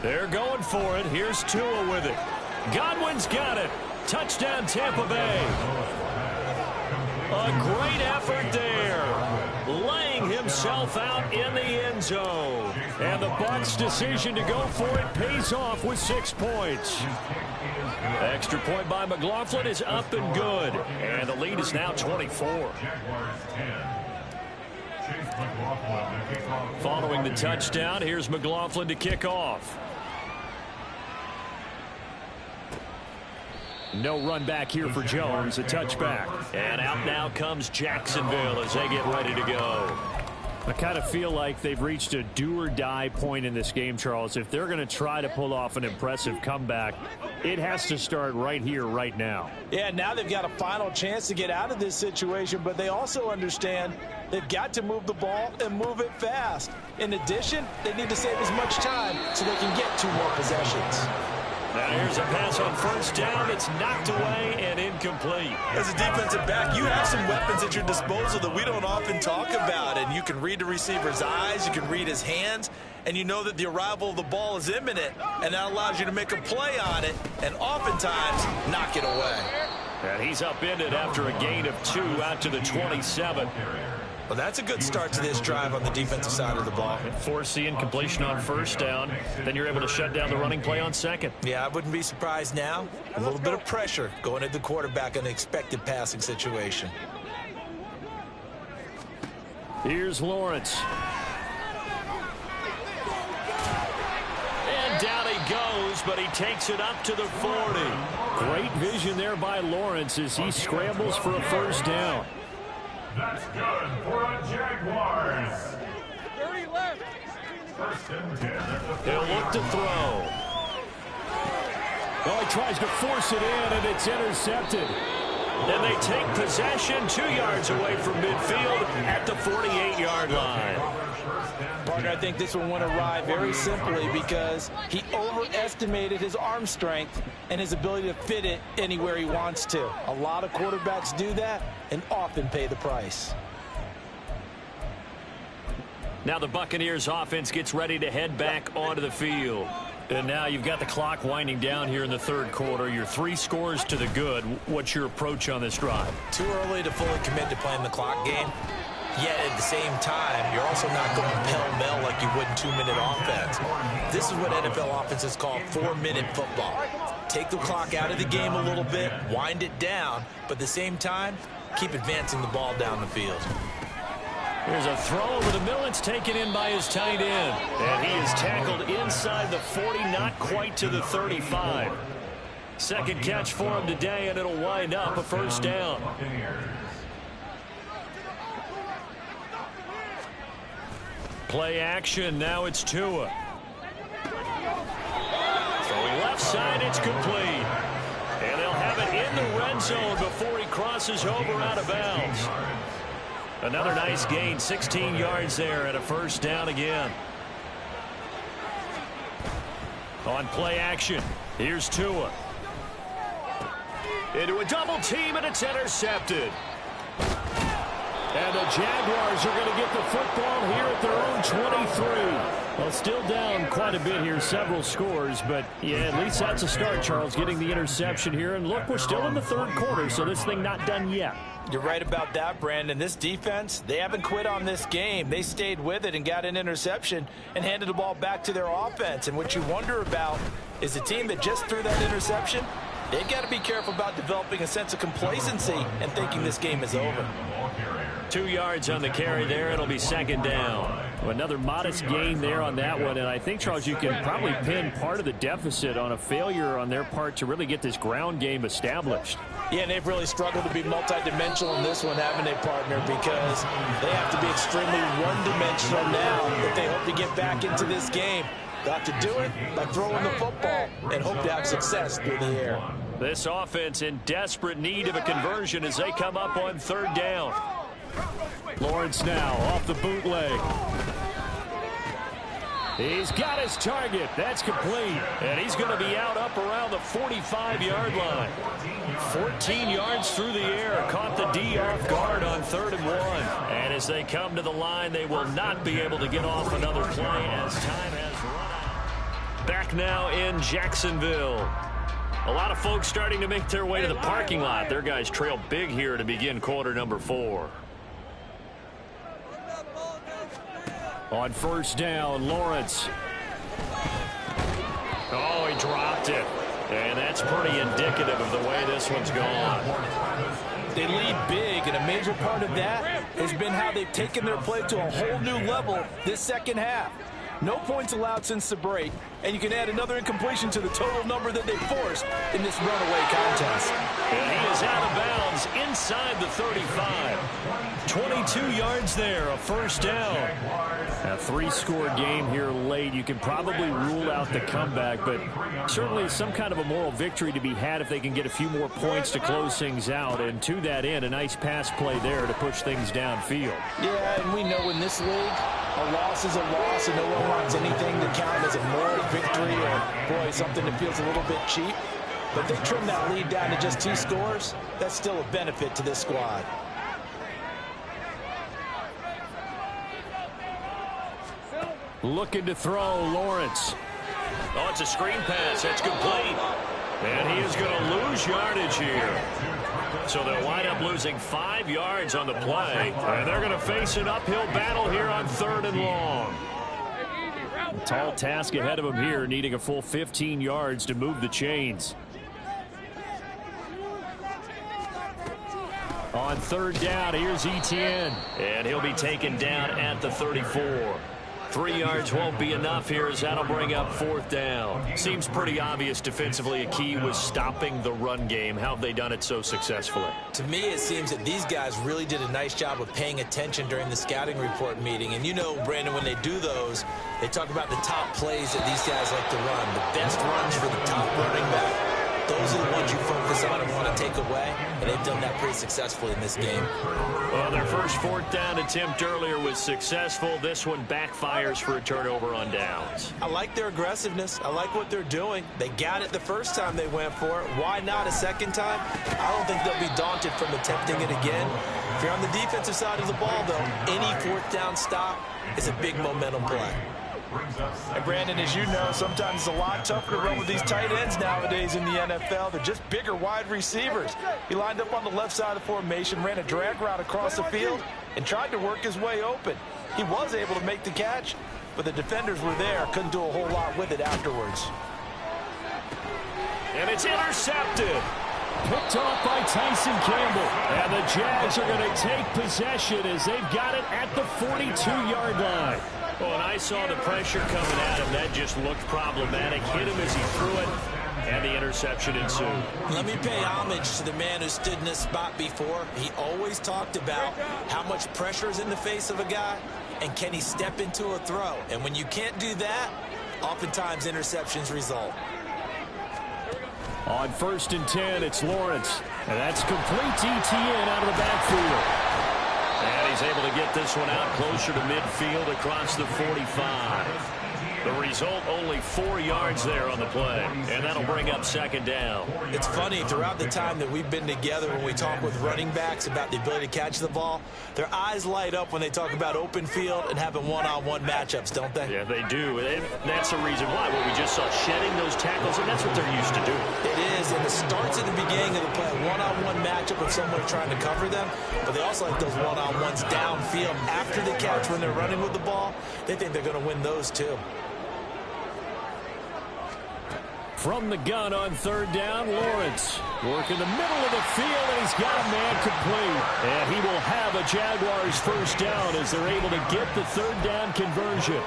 They're going for it. Here's Tua with it. Godwin's got it. Touchdown, Tampa Bay. A great effort there. Laying himself out in the end zone. And the Bucs' decision to go for it pays off with 6 points. Extra point by McLaughlin is up and good. And the lead is now 24. Following the touchdown, here's McLaughlin to kick off. No run back here for Jones, a touchback. And out now comes Jacksonville as they get ready to go. I kind of feel like they've reached a do-or-die point in this game, Charles. If they're going to try to pull off an impressive comeback, it has to start right here, right now. Yeah, now they've got a final chance to get out of this situation, but they also understand they've got to move the ball and move it fast. In addition, they need to save as much time so they can get 2 more possessions. Now here's a pass on first down. It's knocked away and incomplete. As a defensive back, you have some weapons at your disposal that we don't often talk about. And you can read the receiver's eyes, you can read his hands, and you know that the arrival of the ball is imminent. And that allows you to make a play on it and oftentimes knock it away. And he's upended after a gain of 2 out to the 27. Well, that's a good start to this drive on the defensive side of the ball. Force the incompletion on first down. Then you're able to shut down the running play on second. Yeah, I wouldn't be surprised now. A little bit of pressure going at the quarterback in the expected passing situation. Here's Lawrence. And down he goes, but he takes it up to the 40. Great vision there by Lawrence as he scrambles for a first down. That's good for a Jaguars. 30 left. First and 10 at the He'll look to throw. Well, he tries to force it in, and it's intercepted. And they take possession 2 yards away from midfield at the 48-yard line. Parker, I think this one went awry very simply because he overestimated his arm strength and his ability to fit it anywhere he wants to. A lot of quarterbacks do that and often pay the price. Now the Buccaneers offense gets ready to head back onto the field. And now you've got the clock winding down here in the third quarter. You're 3 scores to the good. What's your approach on this drive? Too early to fully commit to playing the clock game. Yet at the same time, you're also not going pell-mell like you would in 2-minute offense. This is what NFL offenses call 4-minute football. Take the clock out of the game a little bit, wind it down, but at the same time, keep advancing the ball down the field. Here's a throw over the middle. It's taken in by his tight end. And he is tackled inside the 40, not quite to the 35. Second catch for him today, and it'll wind up a first down. Play action. Now it's Tua. Throwing left side. It's complete. And they'll have it in the red zone before he crosses over out of bounds. Another nice gain, 16 yards there, and a first down again. On play action, here's Tua. Into a double team, and it's intercepted. And the Jaguars are going to get the football here at their own 23. Well, still down quite a bit here, several scores, but yeah, at least that's a start, Charles, getting the interception here. And look, we're still in the third quarter, so this thing not done yet. You're right about that, Brandon. This defense, they haven't quit on this game. They stayed with it and got an interception and handed the ball back to their offense. And what you wonder about is a team that just threw that interception, they've got to be careful about developing a sense of complacency and thinking this game is over. 2 yards on the carry there. It'll be second down. Another modest gain there on that one, and I think, Charles, you can probably pin part of the deficit on a failure on their part to really get this ground game established. Yeah, and they've really struggled to be multidimensional in this one, having a partner, because they have to be extremely one-dimensional now if they hope to get back into this game. Got to do it by throwing the football and hope to have success through the air. This offense in desperate need of a conversion as they come up on 3rd down. Lawrence now off the bootleg. He's got his target. That's complete. And he's going to be out up around the 45-yard line. 14 yards through the air. Caught the D off guard on 3rd and 1. And as they come to the line, they will not be able to get off another play as time has run out. Back now in Jacksonville. A lot of folks starting to make their way to the parking lot. Their guys trail big here to begin quarter number 4. On 1st down, Lawrence. Oh, he dropped it. And that's pretty indicative of the way this one's gone. They lead big, and a major part of that has been how they've taken their play to a whole new level this second half. No points allowed since the break, and you can add another incompletion to the total number that they forced in this runaway contest. And he is out of bounds inside the 35. 22 yards there, a 1st down. A 3-score game here late. You can probably rule out the comeback, but certainly some kind of a moral victory to be had if they can get a few more points to close things out. And to that end, a nice pass play there to push things downfield. Yeah, and we know in this league, a loss is a loss, and no one wants anything to count as a moral victory or, boy, something that feels a little bit cheap. But they trim that lead down to just 2 scores. That's still a benefit to this squad. Looking to throw, Lawrence. Oh, it's a screen pass. That's complete. And he is going to lose yardage here. So they'll wind up losing 5 yards on the play. And they're going to face an uphill battle here on 3rd and long. Tall task ahead of him here, needing a full 15 yards to move the chains. On 3rd down, here's Etienne. And he'll be taken down at the 34. 3 yards won't be enough here as that'll bring up 4th down. Seems pretty obvious defensively a key was stopping the run game. How have they done it so successfully? To me, it seems that these guys really did a nice job of paying attention during the scouting report meeting. And you know, Brandon, when they do those, they talk about the top plays that these guys like to run, the best runs for the top running back. Those are the ones you focus on and want to take away, and they've done that pretty successfully in this game. Well, their first 4th down attempt earlier was successful. This one backfires for a turnover on downs. I like their aggressiveness. I like what they're doing. They got it the first time they went for it. Why not a second time? I don't think they'll be daunted from attempting it again. If you're on the defensive side of the ball, though, any 4th down stop is a big momentum play. And Brandon, as you know, sometimes it's a lot tougher to run with these tight ends nowadays in the NFL. They're just bigger wide receivers. He lined up on the left side of the formation, ran a drag route across the field, and tried to work his way open. He was able to make the catch, but the defenders were there, couldn't do a whole lot with it afterwards. And it's intercepted. Picked off by Tyson Campbell. And the Jags are going to take possession as they've got it at the 42-yard line. Well, and I saw the pressure coming at him. That just looked problematic. Hit him as he threw it, and the interception ensued. Let me pay homage to the man who stood in this spot before. He always talked about how much pressure is in the face of a guy, and can he step into a throw. And when you can't do that, oftentimes interceptions result. On 1st and 10, it's Lawrence. And that's complete to Etienne out of the backfield. And he's able to get this one out closer to midfield across the 45. The result, only 4 yards there on the play. And that'll bring up 2nd down. It's funny, throughout the time that we've been together, when we talk with running backs about the ability to catch the ball, their eyes light up when they talk about open field and having one-on-one matchups, don't they? Yeah, they do. And that's the reason why. Well, we just saw shedding those tackles, and that's what they're used to doing. It is, and it starts at the beginning of the play. One-on-one matchup of someone trying to cover them, but they also like those one-on-ones downfield after the catch when they're running with the ball. They think they're going to win those, too. From the gun on third down, Lawrence. Work in the middle of the field, and he's got a man complete. And he will have a Jaguars first down as they're able to get the third down conversion.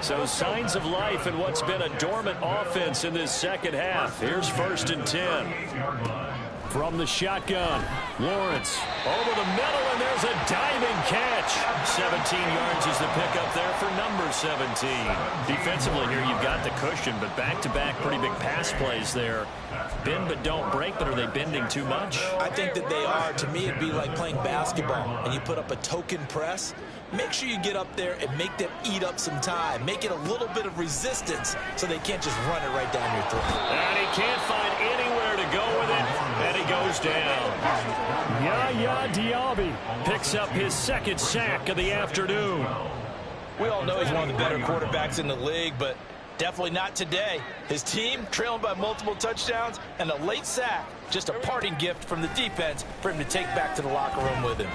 So signs of life in what's been a dormant offense in this second half. Here's 1st and 10. From the shotgun, Lawrence over the middle, and there's a diving catch. 17 yards is the pickup there for number 17. Defensively here, you've got the cushion, but back-to-back pretty big pass plays there. Bend but don't break, but are they bending too much? I think that they are. To me, it'd be like playing basketball, and you put up a token press. Make sure you get up there and make them eat up some time. Make it a little bit of resistance so they can't just run it right down your throat. And he can't find anywhere to go with it, and he goes down. Yaya Diaby picks up his second sack of the afternoon. We all know he's one of the better quarterbacks in the league, but definitely not today. His team trailing by multiple touchdowns and a late sack. Just a parting gift from the defense for him to take back to the locker room with him.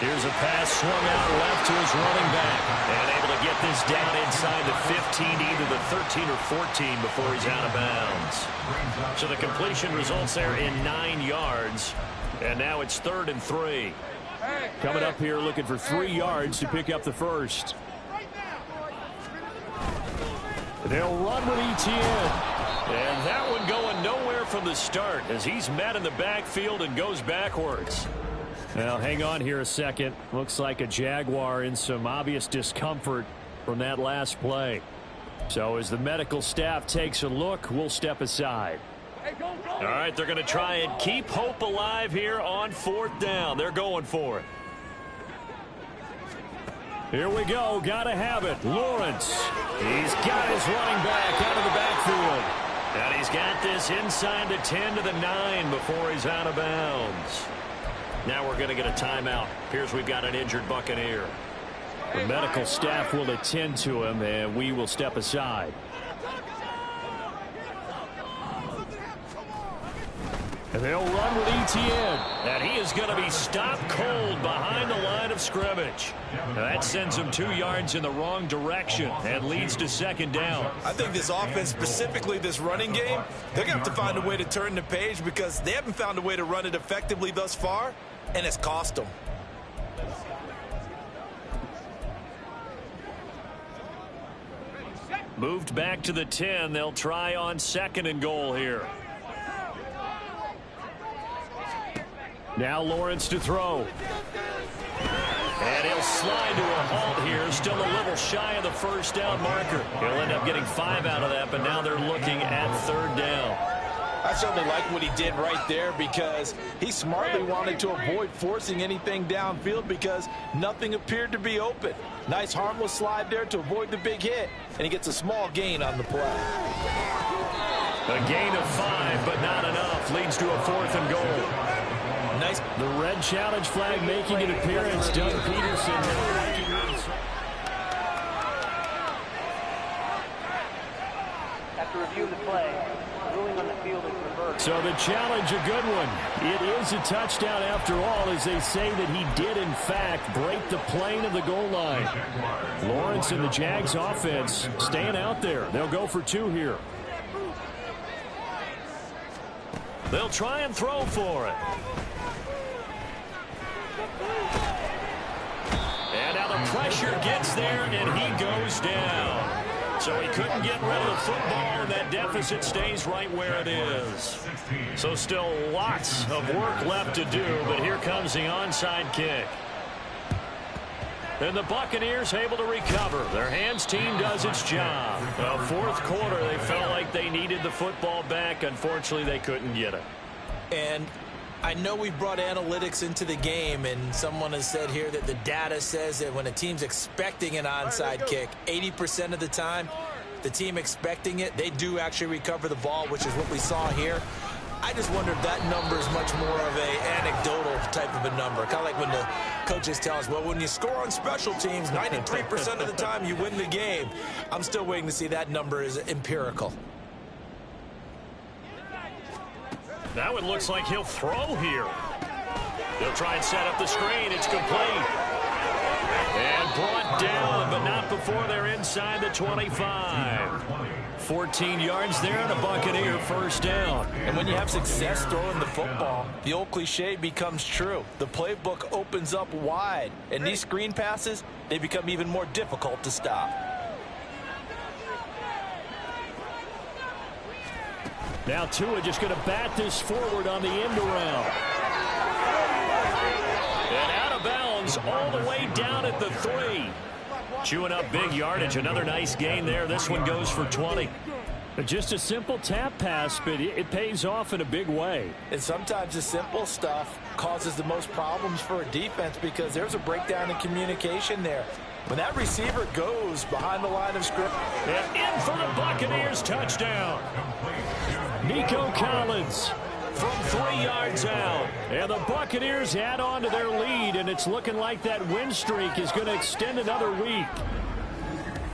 Here's a pass swung out left to his running back. And able to get this down inside the 15, either the 13 or 14 before he's out of bounds. So the completion results there in 9 yards. And now it's 3rd and 3. Coming up here looking for 3 yards to pick up the first. They'll run with Etienne. And that one going nowhere from the start as he's met in the backfield and goes backwards. Now, hang on here a second. Looks like a Jaguar in some obvious discomfort from that last play. So as the medical staff takes a look, we'll step aside. All right, they're going to try and keep hope alive here on 4th down. They're going for it. Here we go. Got to have it. Lawrence. He's got his running back out of the backfield. And he's got this inside the 10 to the 9 before he's out of bounds. Now we're going to get a timeout. Here's we've got an injured Buccaneer. The medical staff will attend to him, and we will step aside. And they'll run with Etienne. And he is going to be stopped cold behind the line of scrimmage. Now that sends him 2 yards in the wrong direction and leads to 2nd down. I think this offense, specifically this running game, they're going to have to find a way to turn the page because they haven't found a way to run it effectively thus far, and it's cost them. Moved back to the 10. They'll try on 2nd and goal here. Now Lawrence to throw. And he'll slide to a halt here. Still a little shy of the 1st down marker. He'll end up getting 5 out of that, but now they're looking at 3rd down. I certainly like what he did right there because he smartly wanted to avoid forcing anything downfield because nothing appeared to be open. Nice harmless slide there to avoid the big hit, and he gets a small gain on the play. A gain of 5, but not enough. Leads to a 4th and goal. Nice. The red challenge flag making an appearance. Doug Peterson. After reviewing the play, ruling on the field is reversed. So the challenge, a good one. It is a touchdown after all, as they say that he did, in fact, break the plane of the goal line. Lawrence and the Jags offense staying out there. They'll go for 2 here. They'll try and throw for it. And now the pressure gets there, and he goes down. So he couldn't get rid of the football, and that deficit stays right where it is. So still lots of work left to do, but here comes the onside kick. And the Buccaneers able to recover. Their hands team does its job. Well, 4th quarter, they felt like they needed the football back. Unfortunately, they couldn't get it. And I know we brought analytics into the game, and someone has said here that the data says that when a team's expecting an onside kick, 80% of the time, the team expecting it, they do actually recover the ball, which is what we saw here. I just wonder if that number is much more of an anecdotal type of a number. Kind of like when the coaches tell us, well, when you score on special teams, 93% of the time you win the game. I'm still waiting to see that number is empirical. That one looks like he'll throw here. They'll try and set up the screen. It's complete. And brought down, but not before they're inside the 25. 14 yards there and a Buccaneer first down. And when you have success throwing the football, the old cliche becomes true. The playbook opens up wide, and these screen passes, they become even more difficult to stop. Now Tua just going to bat this forward on the end around. And out of bounds all the way down at the 3. Chewing up big yardage. Another nice gain there. This one goes for 20. Just a simple tap pass, but it pays off in a big way. And sometimes the simple stuff causes the most problems for a defense because there's a breakdown in communication there. When that receiver goes behind the line of scrimmage. And in for the Buccaneers, touchdown. Nico Collins from 3 yards out. And the Buccaneers add on to their lead, and it's looking like that win streak is going to extend another week.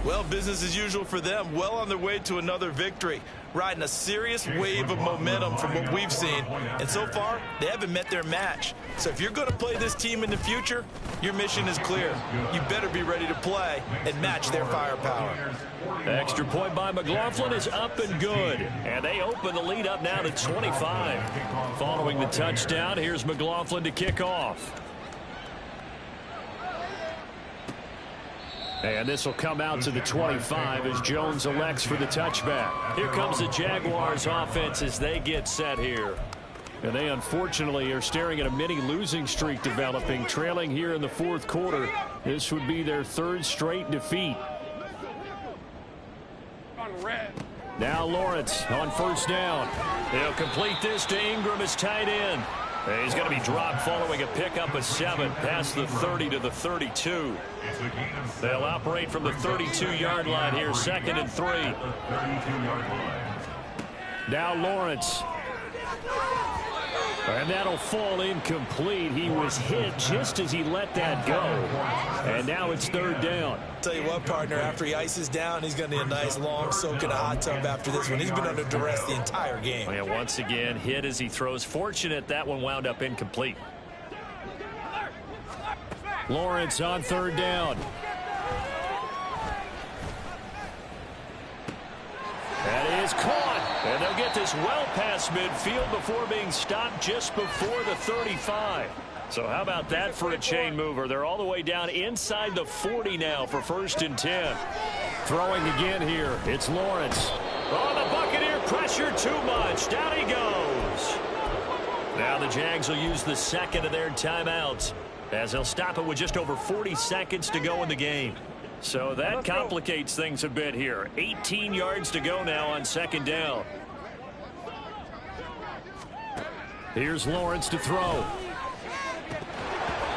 Well, business as usual for them. Well on their way to another victory. Riding a serious wave of momentum from what we've seen. And so far, they haven't met their match. So if you're going to play this team in the future, your mission is clear. You better be ready to play and match their firepower. Extra point by McLaughlin is up and good. And they open the lead up now to 25. Following the touchdown, here's McLaughlin to kick off. And this will come out to the 25 as Jones elects for the touchback. Here comes the Jaguars offense as they get set here. And they unfortunately are staring at a mini losing streak developing, trailing here in the fourth quarter. This would be their 3rd straight defeat. Now Lawrence on first down. They'll complete this to Ingram as tight end. He's going to be dropped following a pickup of 7 past the 30 to the 32. They'll operate from the 32-yard line here, 2nd and 3. Now Lawrence. And that'll fall incomplete. He was hit just as he let that go. And now it's 3rd down. Tell you what, partner, after he ices down, he's going to need a nice long soak in a hot tub after this one. He's been under duress the entire game. And once again, hit as he throws. Fortunate that one wound up incomplete. Lawrence on 3rd down. That is caught. And they'll get this well past midfield before being stopped just before the 35. So how about that for a chain mover? They're all the way down inside the 40 now for 1st and 10. Throwing again here. It's Lawrence. Oh, the Buccaneer pressure too much. Down he goes. Now the Jags will use the 2nd of their timeouts as they'll stop it with just over 40 seconds to go in the game. So that complicates things a bit here. 18 yards to go now on 2nd down. Here's Lawrence to throw.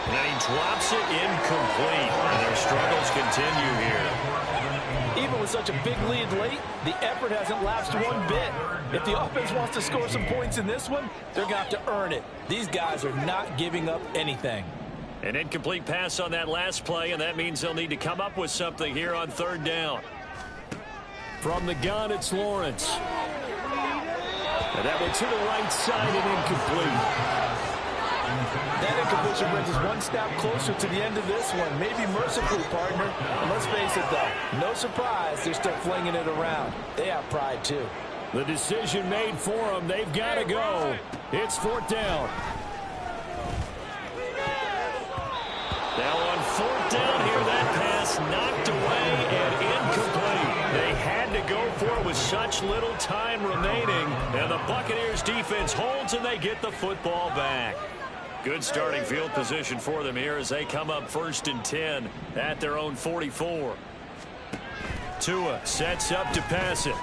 And he drops it incomplete. And their struggles continue here. Even with such a big lead late, the effort hasn't lapsed one bit. If the offense wants to score some points in this one, they're going to have to earn it. These guys are not giving up anything. An incomplete pass on that last play, and that means they'll need to come up with something here on 3rd down. From the gun, it's Lawrence. And that one to the right side and incomplete. That incompletion brings us one step closer to the end of this one. Maybe mercifully, partner. And let's face it, though. No surprise they're still flinging it around. They have pride, too. The decision made for them. They've got to go. It's 4th down. Now on 4th down here, that pass knocked away and incomplete. They had to go for it with such little time remaining. And the Buccaneers defense holds and they get the football back. Good starting field position for them here as they come up 1st and 10 at their own 44. Tua sets up to pass it.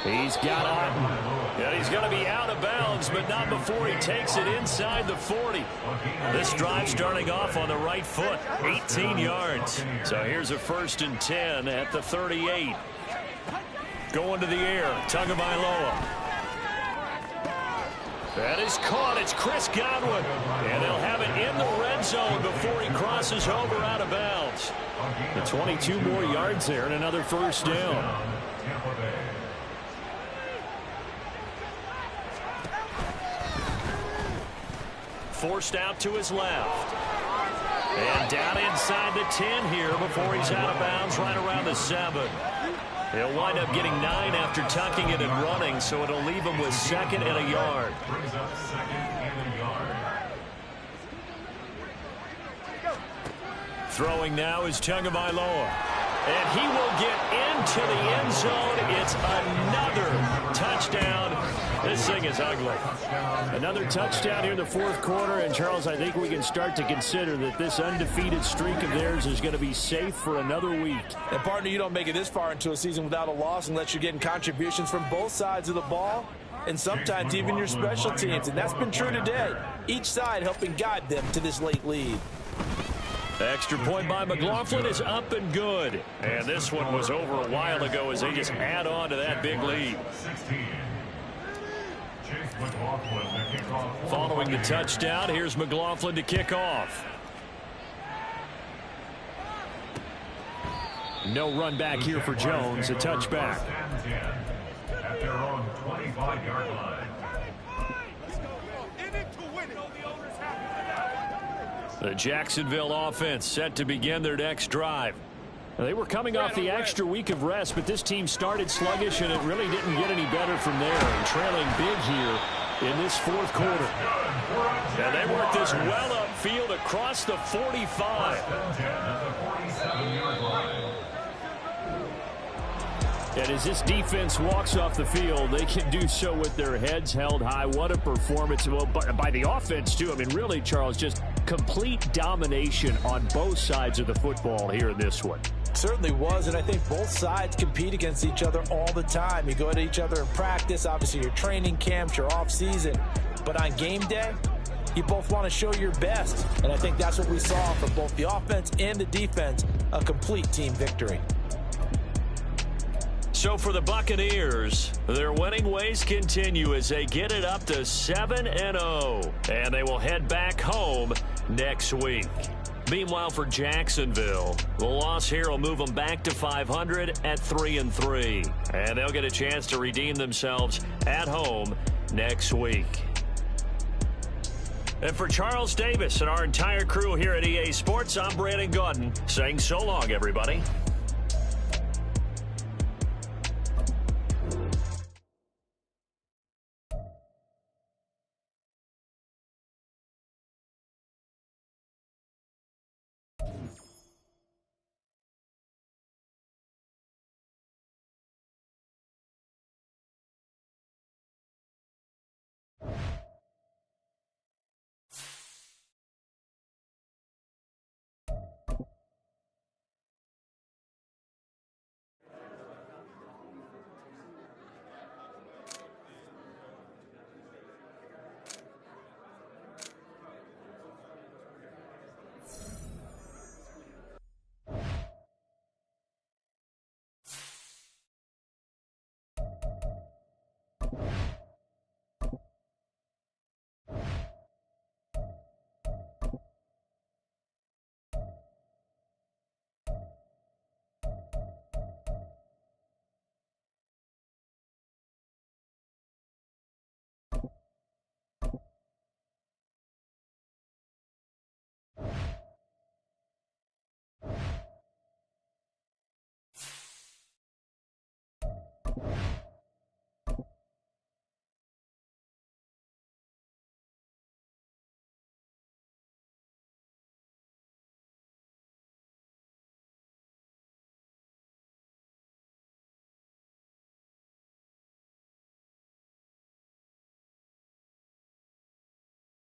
He's got Otten. And he's going to be out of bounds, but not before he takes it inside the 40. This drive starting off on the right foot, 18 yards. So here's a 1st and 10 at the 38. Going to the air, Tagovailoa. That is caught. It's Chris Godwin. And they'll have it in the red zone before he crosses over out of bounds. The 22 more yards there and another 1st down. Forced out to his left. And down inside the 10 here before he's out of bounds right around the 7. He'll wind up getting 9 after tucking it and running, so it'll leave him with 2nd and a yard. Brings up 2nd and a yard. Throwing now is Tagovailoa. And he will get into the end zone. It's another touchdown. This thing is ugly. Another touchdown here in the 4th quarter. And, Charles, I think we can start to consider that this undefeated streak of theirs is going to be safe for another week. And, partner, you don't make it this far into a season without a loss unless you're getting contributions from both sides of the ball and sometimes even your special teams. And that's been true today. Each side helping guide them to this late lead. Extra point by McLaughlin is up and good. And this one was over a while ago as they just add on to that big lead. 16. McLaughlin to kick off. Following the touchdown, here's McLaughlin to kick off. No run back here for Jones, a touchback. At their own 25-yard line. The Jacksonville offense set to begin their next drive. They were coming off the extra week of rest, but this team started sluggish, and it really didn't get any better from there. And trailing big here in this 4th quarter. And they worked this well upfield across the 45. And as this defense walks off the field, they can do so with their heads held high. What a performance by the offense, too. I mean, really, Charles, just complete domination on both sides of the football here in this one. Certainly was, and I think both sides compete against each other all the time. You go at each other in practice, obviously your training camps, your off-season. But on game day, you both want to show your best. And I think that's what we saw from both the offense and the defense, a complete team victory. So for the Buccaneers, their winning ways continue as they get it up to 7-0. And they will head back home next week. Meanwhile, for Jacksonville, the loss here will move them back to 500 at 3-3. And they'll get a chance to redeem themselves at home next week. And for Charles Davis and our entire crew here at EA Sports, I'm Brandon Gaudin saying so long, everybody.